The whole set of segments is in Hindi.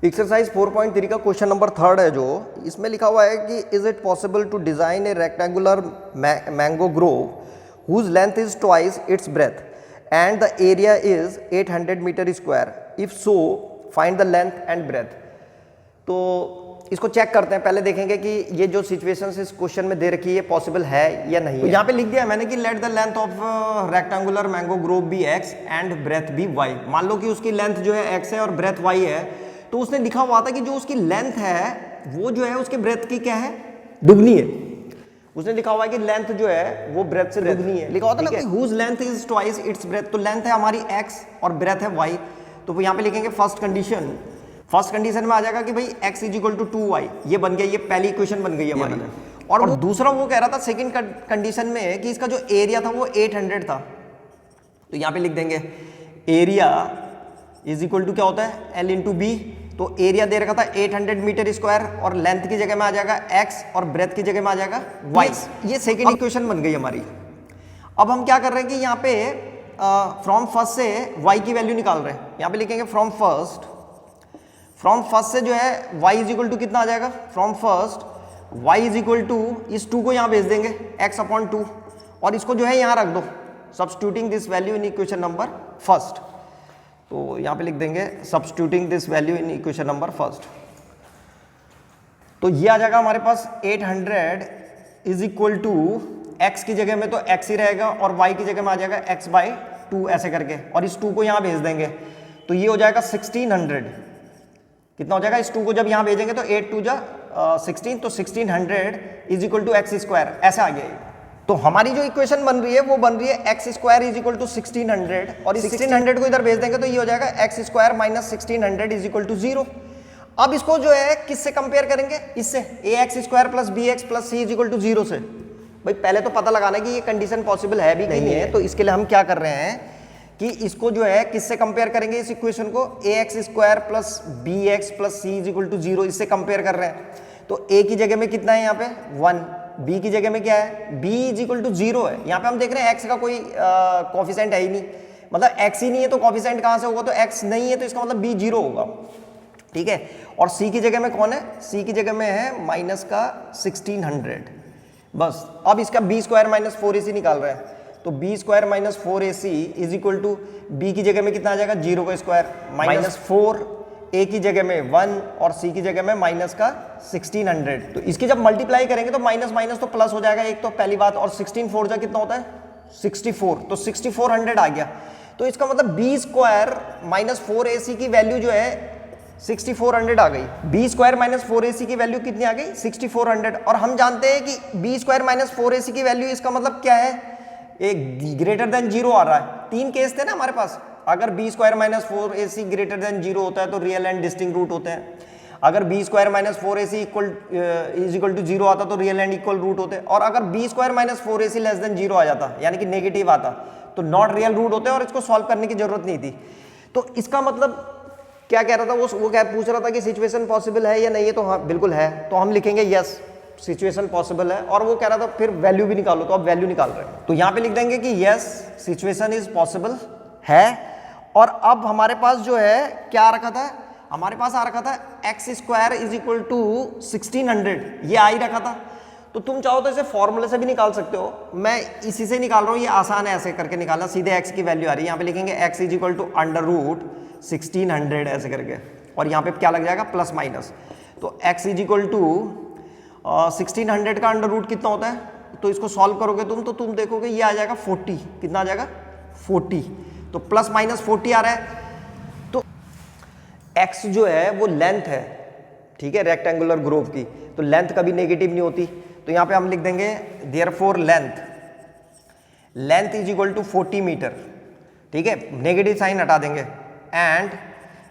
एक्सरसाइज 4.3 का क्वेश्चन नंबर 3 है जो इसमें लिखा हुआ है कि is it possible to design a rectangular mango grove whose length is twice its breadth and the area is 800 metre square, if so find the length and breadth. तो इसको चेक करते हैं, पहले देखेंगे कि ये जो सिचुएशन इस क्वेश्चन में दे रखी है पॉसिबल है या नहीं। तो यहाँ पे लिख दिया है मैंने कि let the length of rectangular mango grove be x and breadth be y। मान लो कि उसकी लेंथ जो है x है और ब्रेथ y है, तो उसने लिखा हुआ था कि जो उसकी लेंथ है वो जो है उसके ब्रेथ की क्या है, दुगनी है। उसने लिखा हुआ है कि लेंथ जो है वो ब्रेथ से दुगनी है। लिखा हुआ था ना कि whose length is twice its breadth, तो लेंथ है हमारी x और ब्रेथ है y। तो यहाँ पे लिखेंगे फर्स्ट कंडीशन में आ जाएगा कि भाई x is equal to 2y, ये बन गया, ये पहली इक्वेशन बन गई हमारी। और दूसरा वो कह रहा था सेकंड कंडीशन में कि इसका जो एरिया था वो 800 था। तो यहाँ पे लिख देंगे एरिया इज इक्वल टू क्या होता है L इंटू बी। तो एरिया दे रखा था 800 मीटर स्क्वायर और लेंथ की जगह में आ जाएगा x और ब्रेथ की जगह में आ जाएगा y। ये सेकंड इक्वेशन बन गई हमारी। अब हम क्या कर रहे हैं कि यहाँ पे फ्रॉम फर्स्ट से y की वैल्यू निकाल रहे हैं। यहाँ पे लिखेंगे फ्रॉम फर्स्ट से जो है y इज इक्वल टू कितना आ जाएगा, from first y is equal to इस 2 को यहाँ भेज देंगे x अपॉन 2 और इसको जो है यहाँ रख दो, substituting this value in equation number first. तो यहाँ पे लिख देंगे substituting this value in equation number first. तो ये आ जाएगा हमारे पास 800 इज इक्वल टू x की जगह में तो x ही रहेगा और y की जगह में आ जाएगा x बाई 2 ऐसे करके, और इस 2 को यहाँ भेज देंगे तो ये हो जाएगा 1600। कितना हो जाएगा, इस 2 को जब यहाँ भेजेंगे तो 8 2 जा 16, तो 1600 is equal to x square, ऐसे आ गया। तो हमारी जो इक्वेशन बन रही है वो बन रही है x square is equal to 1600 और इस 1600 को इधर भेज देंगे तो ये हो जाएगा X square minus 1600 is equal to 0। अब इसको जो है किससे कंपेयर करेंगे, इससे A X square plus B X plus C is equal to 0 से। भाई पहले तो पता लगाना है कि ये कंडीशन पॉसिबल है भी नहीं है। तो इसके लिए हम क्या कर रहे हैं कि इसको जो है किससे कंपेयर करेंगे, इस इक्वेशन को A X square plus B X plus C is equal to 0 इससे कंपेयर कर रहे हैं। तो ए की जगह में कितना है यहाँ पे 1, बी की जगह में क्या है b इज इक्वल टू 0 है। यहाँ पे हम देख रहे हैं x का कोई कोफिशिएंट है ही नहीं, मतलब x ही नहीं है तो कोफिशिएंट कहाँ से होगा, तो x नहीं है तो इसका मतलब b 0 होगा, ठीक है। और c की जगह में कौन है, c की जगह में है माइनस का 1600 बस। अब इसका b स्क्वायर माइनस 4ac निकाल रहा है, तो b square minus 4ac is equal to b की जगह में कितना आ जाएगा 0 का स्क्वायर माइनस 4, a की जगह में 1 और c की जगह में माइनस का 1600। तो इसकी जब मल्टीप्लाई करेंगे तो माइनस माइनस तो प्लस हो जाएगा एक, तो पहली बात, और 16 4 जा कितना होता है 64, तो 6400 आ गया। तो इसका मतलब b स्क्वायर माइनस 4ac की वैल्यू जो है 6400 आ गई। b स्क्वायर माइनस 4ac की वैल्यू कितनी आ गई 6400। और हम जानते हैं कि b स्क्वायर माइनस 4ac की वैल्यू, इसका मतलब क्या है, एक ग्रेटर देन 0 आ रहा है। 3 केस थे ना हमारे पास, अगर b square minus 4ac greater than 0 होता है तो रियल एंड डिस्टिंक्ट रूट होते हैं, अगर b square minus 4ac is equal to 0 आता तो रियल एंड इक्वल रूट होते हैं, और अगर b square minus 4ac less than 0 आ जाता यानी कि नेगेटिव आता तो नॉट रियल रूट होते और इसको सॉल्व करने की जरूरत नहीं थी। तो इसका मतलब क्या कह रहा था वो क्या पूछ रहा था कि सिचुएशन पॉसिबल है या नहीं है, तो हाँ बिल्कुल है, तो हम लिखेंगे यस सिचुएशन पॉसिबल है। और वो कह रहा था फिर वैल्यू भी निकालो, तो अब वैल्यू निकाल रहे हैं, तो यहाँ पे लिख देंगे कि यस सिचुएशन इज पॉसिबल है। और अब हमारे पास जो है क्या आ रखा था, हमारे पास आ रखा था x square is equal to 1600, ये आ ही रखा था। तो तुम चाहो तो इसे फॉर्मूले से भी निकाल सकते हो, मैं इसी से निकाल रहा हूँ, ये आसान है ऐसे करके निकालना, सीधे एक्स की वैल्यू आ रही है। यहाँ पे लिखेंगे x is equal to under root 1600 ऐसे करके, और यहाँ पे क्या लग जाएगा प्लस माइनस। तो एक्स इज इक्वल टू 1600 का अंडर रूट कितना होता है, तो इसको सॉल्व करोगे तुम तो तुम देखोगे ये आ जाएगा 40, कितना आ जाएगा 40, तो प्लस माइनस 40 आ रहा है। तो x जो है वो लेंथ है, ठीक है, रेक्टेंगुलर ग्रोव की, तो लेंथ कभी नेगेटिव नहीं होती। तो यहाँ पे हम लिख देंगे therefore length is equal to 40 metre, ठीक है, नेगेटिव साइन हटा देंगे। एंड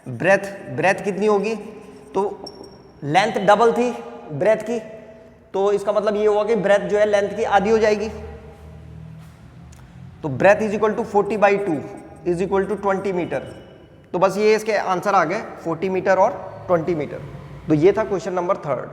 ब्रेथ कितनी होगी, तो लेंथ डबल थी ब्रेथ की, तो इसका मतलब ये हुआ कि ब्रेथ जो है लेंथ की आधी हो जाएगी। तो breadth is equal to 40 by 2 is equal to 20 metre. तो बस ये इसके आंसर आ गए 40 मीटर और 20 मीटर। तो ये था क्वेश्चन नंबर 3।